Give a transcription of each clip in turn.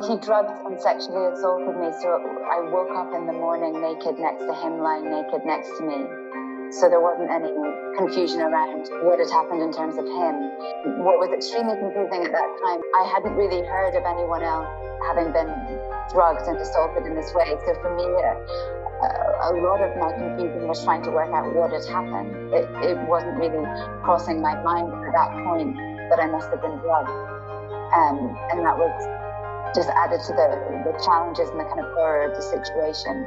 He drugged and sexually assaulted me, so I woke up in the morning naked next to him, lying naked next to me. So there wasn't any confusion around what had happened in terms of him. What was extremely confusing at that time, I hadn't really heard of anyone else having been drugged and assaulted in this way. So for me, a lot of my confusion was trying to work out what had happened. It wasn't really crossing my mind at that point that I must have been drugged. And that was just added to the challenges and the kind of horror of the situation.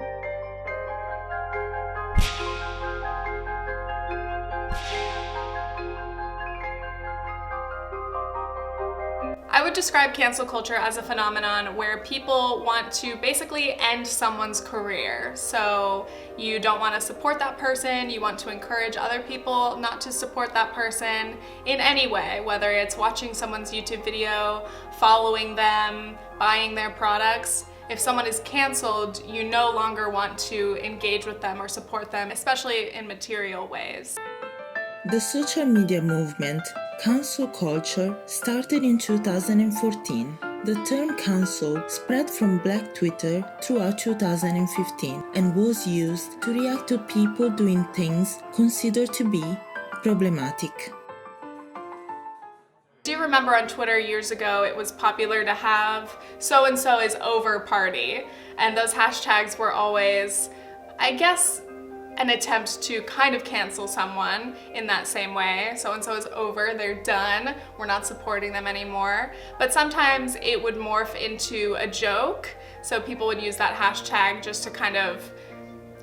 I would describe cancel culture as a phenomenon where people want to basically end someone's career. So you don't want to support that person, you want to encourage other people not to support that person in any way, whether it's watching someone's YouTube video, following them, buying their products. If someone is canceled, you no longer want to engage with them or support them, especially in material ways. The social media movement, cancel culture, started in 2014. The term cancel spread from Black Twitter throughout 2015 and was used to react to people doing things considered to be problematic. Do you remember on Twitter years ago it was popular to have so-and-so is over party, and those hashtags were always, I guess, an attempt to kind of cancel someone in that same way. So-and-so is over, they're done, we're not supporting them anymore. But sometimes it would morph into a joke, so people would use that hashtag just to kind of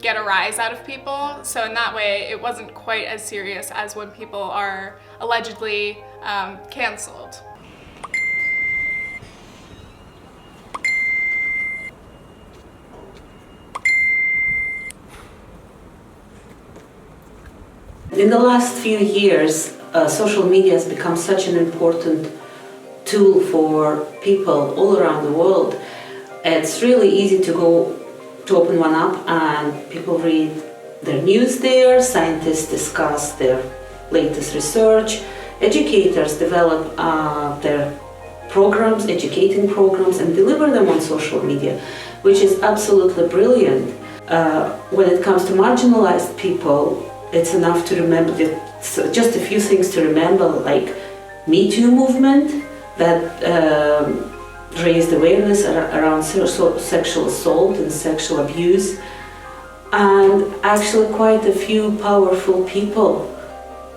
get a rise out of people. So in that way, it wasn't quite as serious as when people are allegedly canceled. In the last few years, social media has become such an important tool for people all around the world. It's really easy to open one up and people read their news there, scientists discuss their latest research, educators develop their programs, educating programs, and deliver them on social media, which is absolutely brilliant. When it comes to marginalized people, it's enough to remember just a few things to remember, like Me Too movement that raised awareness around sexual assault and sexual abuse, and actually quite a few powerful people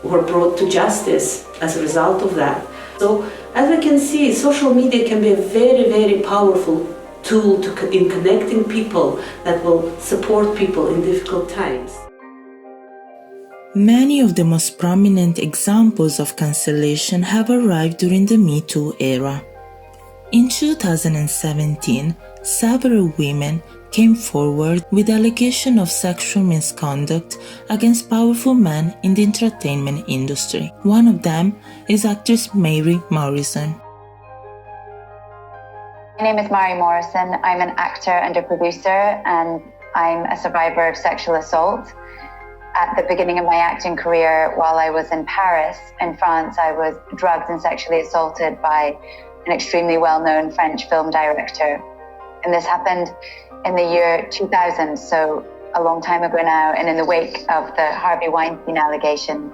were brought to justice as a result of that. So as we can see, social media can be a very, very powerful tool in connecting people that will support people in difficult times. Many of the most prominent examples of cancellation have arrived during the Me Too era. In 2017, several women came forward with allegations of sexual misconduct against powerful men in the entertainment industry. One of them is actress Mhairi Morrison. My name is Mhairi Morrison. I'm an actor and a producer, and I'm a survivor of sexual assault. At the beginning of my acting career, while I was in Paris, in France, I was drugged and sexually assaulted by an extremely well-known French film director. And this happened in the year 2000, so a long time ago now. And in the wake of the Harvey Weinstein allegation,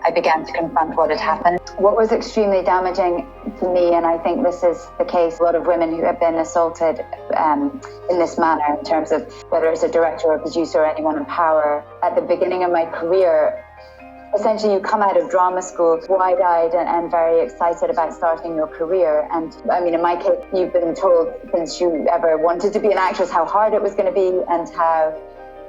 I began to confront what had happened. What was extremely damaging to me, and I think this is the case, a lot of women who have been assaulted in this manner, in terms of whether it's a director or a producer or anyone in power. At the beginning of my career, essentially you come out of drama school wide-eyed and very excited about starting your career. And I mean, in my case, you've been told since you ever wanted to be an actress how hard it was going to be and how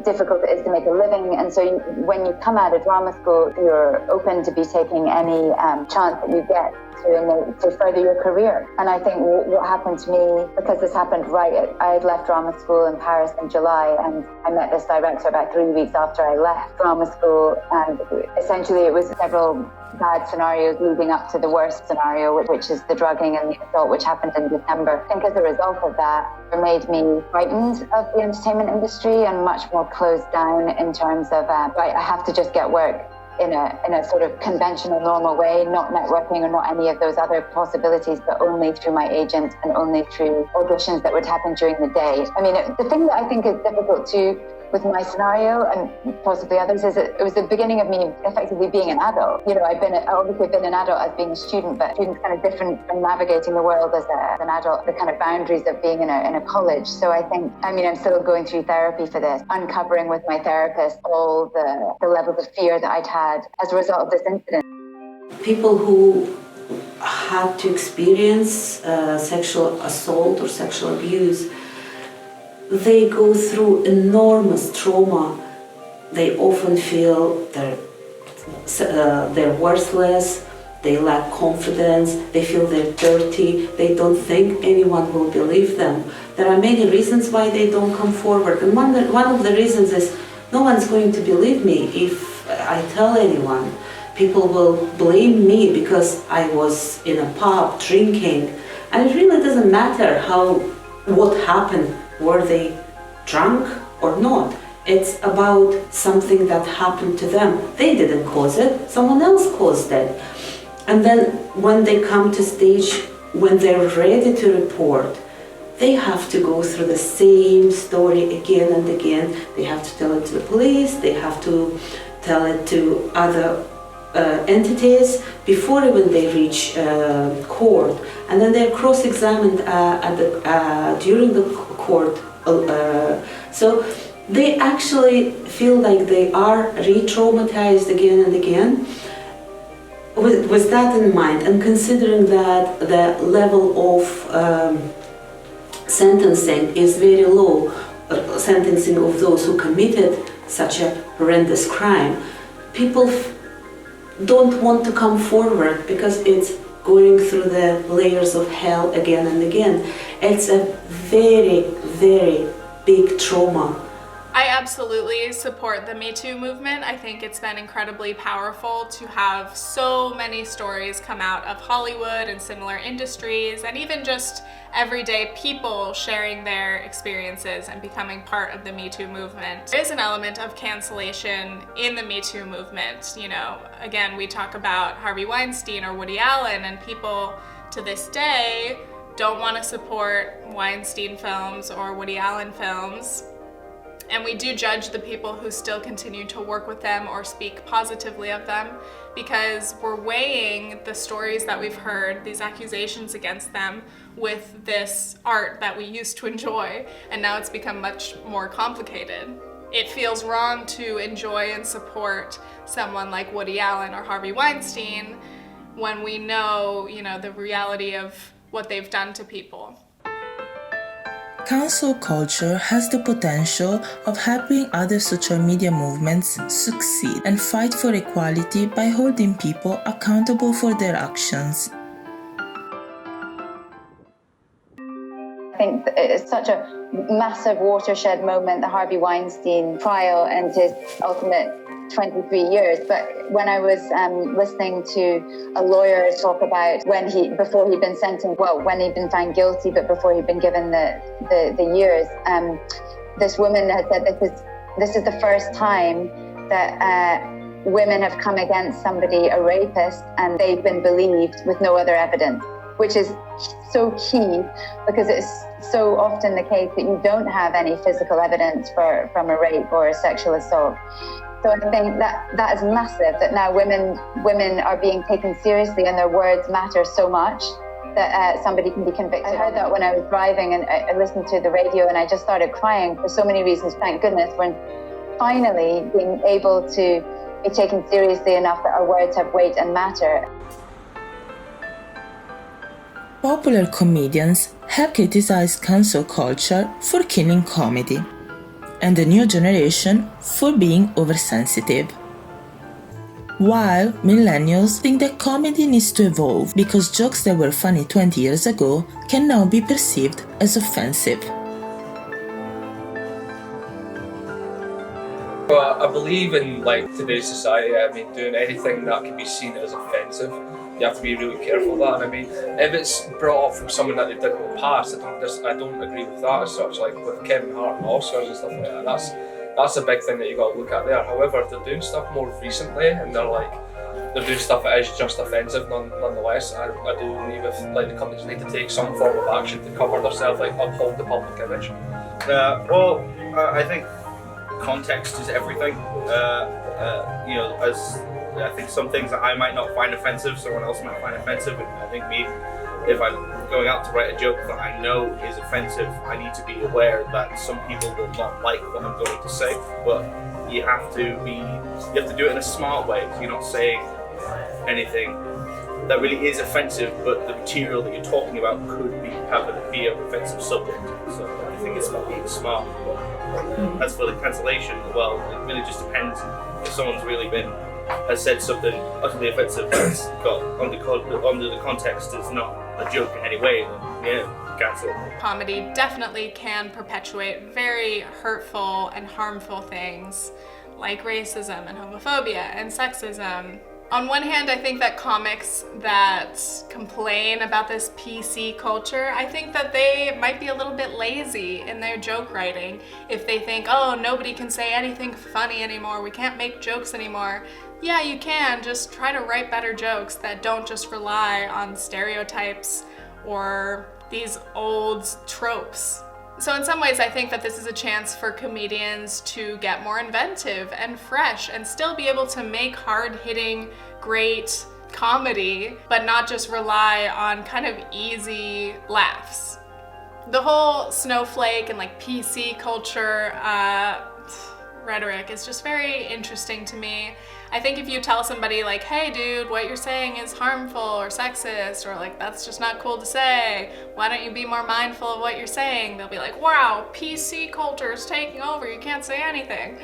difficult it is to make a living. And so when you come out of drama school, you're open to be taking any chance that you get to further your career. And I think what happened to me, because this happened I had left drama school in Paris in July, and I met this director about 3 weeks after I left drama school, and essentially it was several bad scenarios leading up to the worst scenario, which is the drugging and the assault, which happened in December. I think as a result of that, it made me frightened of the entertainment industry and much more closed down in terms of, I have to just get work in a sort of conventional, normal way, not networking or not any of those other possibilities, but only through my agent and only through auditions that would happen during the day. I mean, the thing that I think is difficult too with my scenario and possibly others is that it was the beginning of me effectively being an adult. You know, I've obviously been an adult as being a student, but students kind of different from navigating the world as an adult, the kind of boundaries of being in a college. So I think, I'm still going through therapy for this, uncovering with my therapist all the levels of fear that I'd had as a result of this incident. People who had to experience sexual assault or sexual abuse, they go through enormous trauma. They often feel they're worthless, they lack confidence, they feel they're dirty, they don't think anyone will believe them. There are many reasons why they don't come forward, and one of the reasons is no one's going to believe me if I tell anyone. People will blame me because I was in a pub drinking, and it really doesn't matter what happened. Were they drunk or not? It's about something that happened to them. They didn't cause it, someone else caused it. And then when they come to stage, when they're ready to report, they have to go through the same story again and again. They have to tell it to the police, they have to tell it to other entities before even they reach court. And then they're cross-examined during the court. So they actually feel like they are re-traumatized again and again. With that in mind, and considering that the level of sentencing is very low, sentencing of those who committed such a horrendous crime, people don't want to come forward because it's going through the layers of hell again and again. It's a very, very big trauma. I absolutely support the Me Too movement. I think it's been incredibly powerful to have so many stories come out of Hollywood and similar industries, and even just everyday people sharing their experiences and becoming part of the Me Too movement. There is an element of cancellation in the Me Too movement. You know, again, we talk about Harvey Weinstein or Woody Allen, and people to this day don't want to support Weinstein films or Woody Allen films. And we do judge the people who still continue to work with them or speak positively of them, because we're weighing the stories that we've heard, these accusations against them, with this art that we used to enjoy, and now it's become much more complicated. It feels wrong to enjoy and support someone like Woody Allen or Harvey Weinstein when we know, the reality of what they've done to people. Cancel culture has the potential of helping other social media movements succeed and fight for equality by holding people accountable for their actions. I think it's such a massive watershed moment, the Harvey Weinstein trial and his ultimate 23 years. But when I was listening to a lawyer talk about before he'd been sentenced, when he'd been found guilty, but before he'd been given the years, this woman had said this is the first time that women have come against somebody, a rapist, and they've been believed with no other evidence, which is so key, because it's so often the case that you don't have any physical evidence from a rape or a sexual assault. So I think that is massive, that now women are being taken seriously and their words matter so much that somebody can be convicted. I heard that when I was driving, and I listened to the radio, and I just started crying for so many reasons. Thank goodness we're finally being able to be taken seriously enough that our words have weight and matter. Popular comedians have criticized cancel culture for killing comedy, and the new generation for being oversensitive. While millennials think that comedy needs to evolve because jokes that were funny 20 years ago can now be perceived as offensive. Well, I believe in today's society. Doing anything that can be seen as offensive, you have to be really careful of that. And if it's brought up from someone that they did in the past, I don't agree with that as such. Like with Kevin Hart and Oscars and stuff like that. That's a big thing that you got to look at there. However, if they're doing stuff more recently and they're doing stuff that is just offensive nonetheless, I do believe if like the companies need to take some form of action to cover themselves, like uphold the public image. I think context is everything. As I think some things that I might not find offensive, someone else might find offensive, and I think if I'm going out to write a joke that I know is offensive, I need to be aware that some people will not like what I'm going to say. But you have to do it in a smart way. So you're not saying anything that really is offensive, but the material that you're talking about could be an offensive subject. So I think it's about being smart. But as for the cancellation, well, it really just depends. If someone's really has said something utterly offensive that's got under the context is not a joke in any way, then cancel. Comedy definitely can perpetuate very hurtful and harmful things like racism and homophobia and sexism. On one hand, I think that comics that complain about this PC culture, I think that they might be a little bit lazy in their joke writing if they think, oh, nobody can say anything funny anymore, we can't make jokes anymore. Yeah, you can, just try to write better jokes that don't just rely on stereotypes or these old tropes. So in some ways, I think that this is a chance for comedians to get more inventive and fresh and still be able to make hard-hitting, great comedy, but not just rely on kind of easy laughs. The whole snowflake and like PC culture rhetoric is just very interesting to me. I think if you tell somebody like, hey dude, what you're saying is harmful or sexist, or like, that's just not cool to say, why don't you be more mindful of what you're saying? They'll be like, wow, PC culture is taking over, you can't say anything.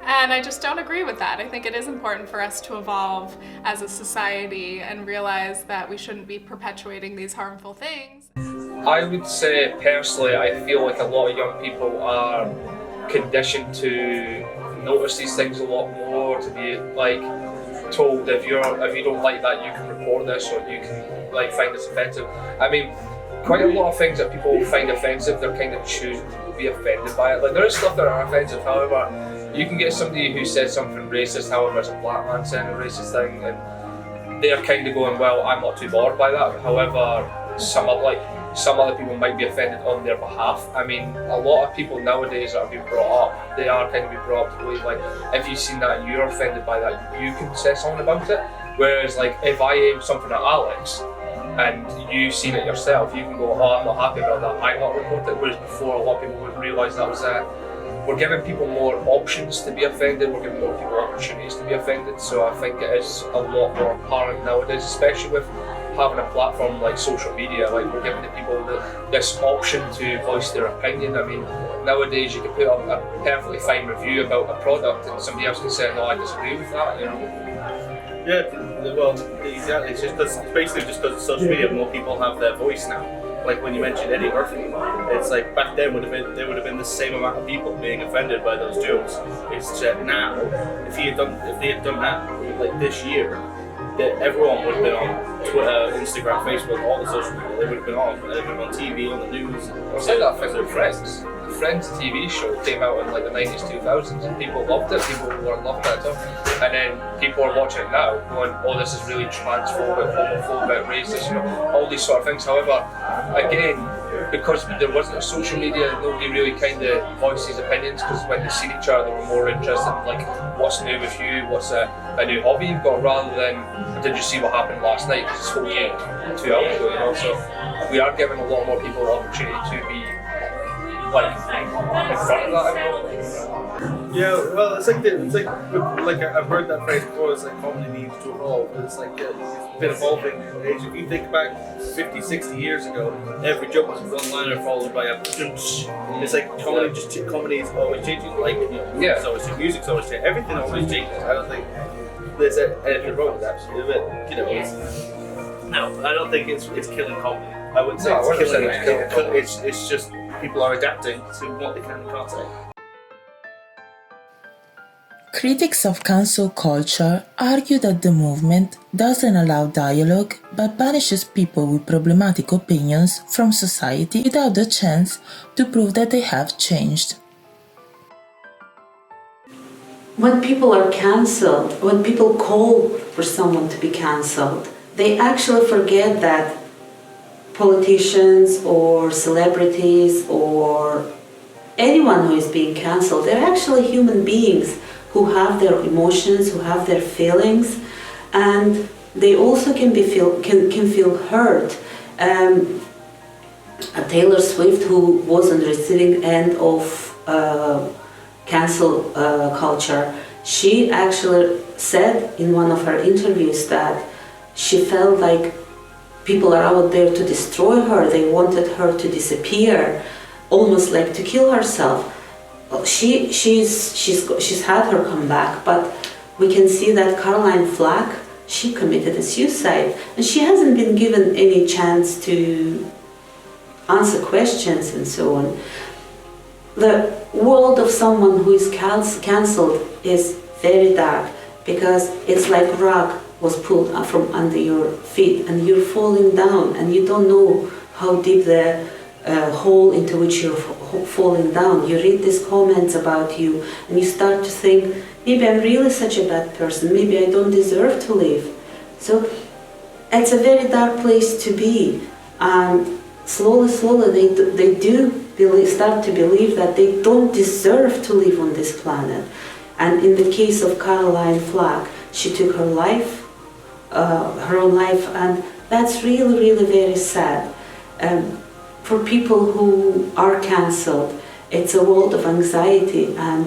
And I just don't agree with that. I think it is important for us to evolve as a society and realize that we shouldn't be perpetuating these harmful things. I would say personally, I feel like a lot of young people are conditioned to notice these things a lot more, to be like told if you don't like that, you can report this, or you can like find this offensive. I mean, quite a lot of things that people find offensive, they're kind of choosing to be offended by it. Like there is stuff that are offensive, however, you can get somebody who says something racist, however it's a black man saying a racist thing, and they're kind of going, well, I'm not too bothered by that. However, some other people might be offended on their behalf. I mean, a lot of people nowadays that are being brought up, they are kind of being brought up to believe like, if you've seen that and you're offended by that, you can say something about it. Whereas like, if I aim something at Alex and you've seen it yourself, you can go, oh, I'm not happy about that, I not report it. Whereas before, a lot of people would realise that was we're giving people more options to be offended, we're giving more people opportunities to be offended. So I think it is a lot more apparent nowadays, especially with having a platform like social media. Like we're giving the people this option to voice their opinion. I mean, nowadays you can put up a perfectly fine review about a product and somebody else can say, no, I disagree with that, you know? Yeah, well, exactly. It's basically just because of social media, more people have their voice now. Like when you mentioned Eddie Murphy, it's like back then there would have been the same amount of people being offended by those jokes. It's that now, if they had done that like this year, that everyone would have been on Twitter, Instagram, Facebook, all the social media. They would have been on. They'd have been on TV, on the news. I'll say that thing with Friends. The Friends TV show came out in like the 90s, 2000s, and people loved it. People were loving it. And then people are watching it now, going, "Oh, this is really transphobic, homophobic, racist," you know, all these sort of things. However, again, because there wasn't a social media, nobody really kind of voiced his opinions, because when they seen each other, they were more interested in like, what's new with you, what's a new hobby you've got, rather than did you see what happened last night, because it's spoke to you 2 hours ago, you know. So we are giving a lot more people the opportunity to be like in front of that, I mean. Yeah, well, it's like I've heard that phrase before. It's like comedy needs to evolve. It's like it's been evolving. If you think back 50, 60 years ago, every joke was a one-liner followed by a. It's like comedy is always changing. Like it's always changing. Music's always changing. Everything always changes. I don't think there's anything wrong with that. But you know, no, I don't think it's killing comedy. I wouldn't say it's killing it. It's just people are adapting to what they can and can't say. Critics of cancel culture argue that the movement doesn't allow dialogue but banishes people with problematic opinions from society without the chance to prove that they have changed. when people are cancelled, when people call for someone to be cancelled, they actually forget that politicians or celebrities or anyone who is being cancelled, they're actually human beings who have their emotions, who have their feelings, and they also can feel hurt. Taylor Swift, who was on the receiving end of cancel culture, she actually said in one of her interviews that she felt like people are out there to destroy her. They wanted her to disappear, almost like to kill herself. She's had her comeback, but we can see that Caroline Flack, she committed a suicide, and she hasn't been given any chance to answer questions and so on. The world of someone who is cancelled is very dark, because it's like a rug was pulled from under your feet and you're falling down and you don't know how deep the hole into which you're falling down. You read these comments about you and you start to think, maybe I'm really such a bad person, maybe I don't deserve to live. So it's a very dark place to be, and slowly they do start to believe that they don't deserve to live on this planet. And in the case of Caroline Flack, she took her own life, and that's really very sad. For people who are cancelled, it's a world of anxiety and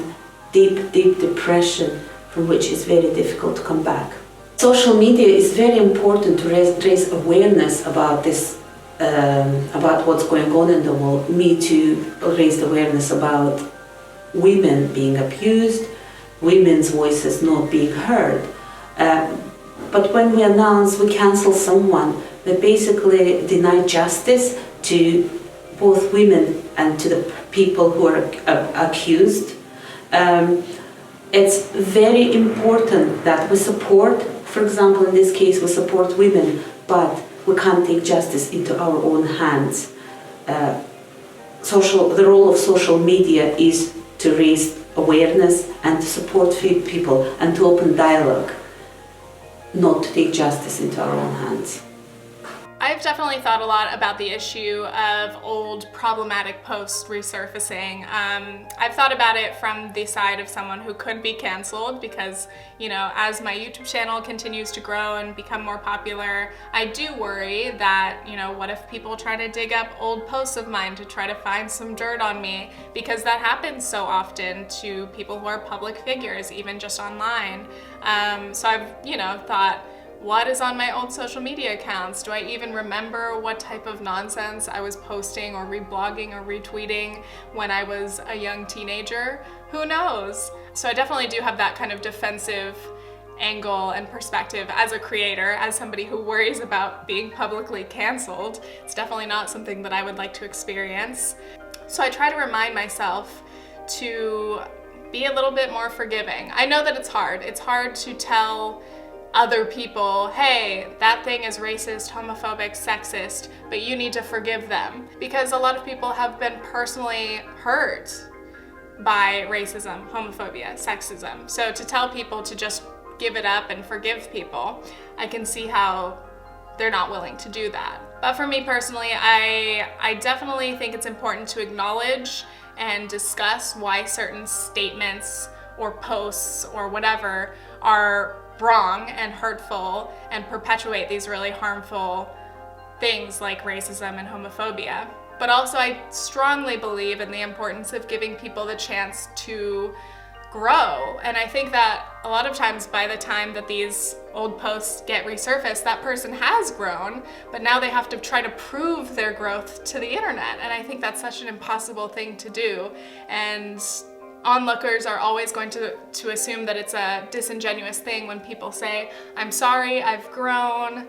deep depression from which it's very difficult to come back. Social media is very important to raise awareness about this, about what's going on in the world. Me Too raised awareness about women being abused, women's voices not being heard. But when we cancel someone, we basically deny justice to both women and to the people who are accused. It's very important that we support, for example, in this case, we support women, but we can't take justice into our own hands. The role of social media is to raise awareness and to support people and to open dialogue, not to take justice into our own hands. I've definitely thought a lot about the issue of old problematic posts resurfacing. I've thought about it from the side of someone who could be canceled because, you know, as my YouTube channel continues to grow and become more popular, I do worry that, you know, what if people try to dig up old posts of mine to try to find some dirt on me? Because that happens so often to people who are public figures, even just online. So I've, you know, thought, what is on my old social media accounts? Do I even remember what type of nonsense I was posting or reblogging or retweeting when I was a young teenager? Who knows? So I definitely do have that kind of defensive angle and perspective as a creator, as somebody who worries about being publicly canceled. It's definitely not something that I would like to experience. So I try to remind myself to be a little bit more forgiving. I know that it's hard. It's hard to tell other people, hey, that thing is racist, homophobic, sexist, but you need to forgive them. Because a lot of people have been personally hurt by racism, homophobia, sexism. So to tell people to just give it up and forgive people, I can see how they're not willing to do that. But for me personally, I definitely think it's important to acknowledge and discuss why certain statements or posts or whatever are wrong and hurtful and perpetuate these really harmful things like racism and homophobia. But also I strongly believe in the importance of giving people the chance to grow. And I think that a lot of times by the time that these old posts get resurfaced, that person has grown, but now they have to try to prove their growth to the internet. And I think that's such an impossible thing to do. And onlookers are always going to assume that it's a disingenuous thing when people say, I'm sorry, I've grown,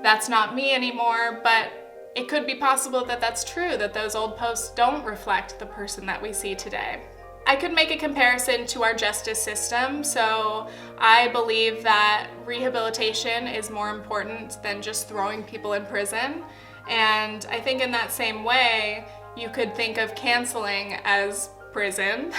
that's not me anymore, but it could be possible that that's true, that those old posts don't reflect the person that we see today. I could make a comparison to our justice system. So I believe that rehabilitation is more important than just throwing people in prison. And I think in that same way, you could think of canceling as prison.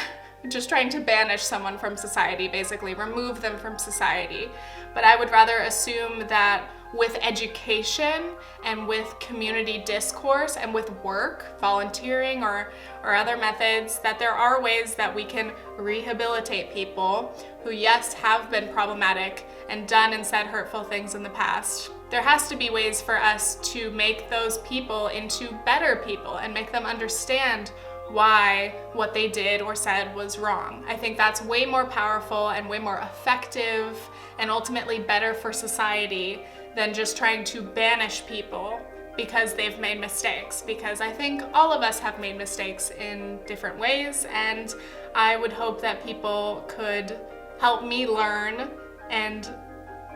just trying to banish someone from society, basically remove them from society. But I would rather assume that with education and with community discourse and with work, volunteering or other methods, that there are ways that we can rehabilitate people who, yes, have been problematic and done and said hurtful things in the past. There has to be ways for us to make those people into better people and make them understand why what they did or said was wrong. I think that's way more powerful and way more effective and ultimately better for society than just trying to banish people because they've made mistakes. Because I think all of us have made mistakes in different ways, and I would hope that people could help me learn and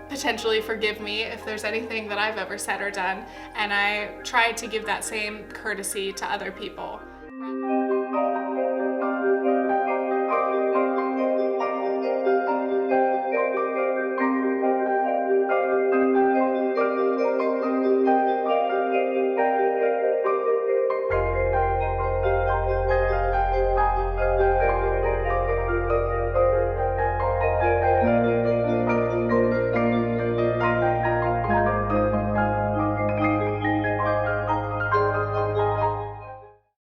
potentially forgive me if there's anything that I've ever said or done, and I try to give that same courtesy to other people.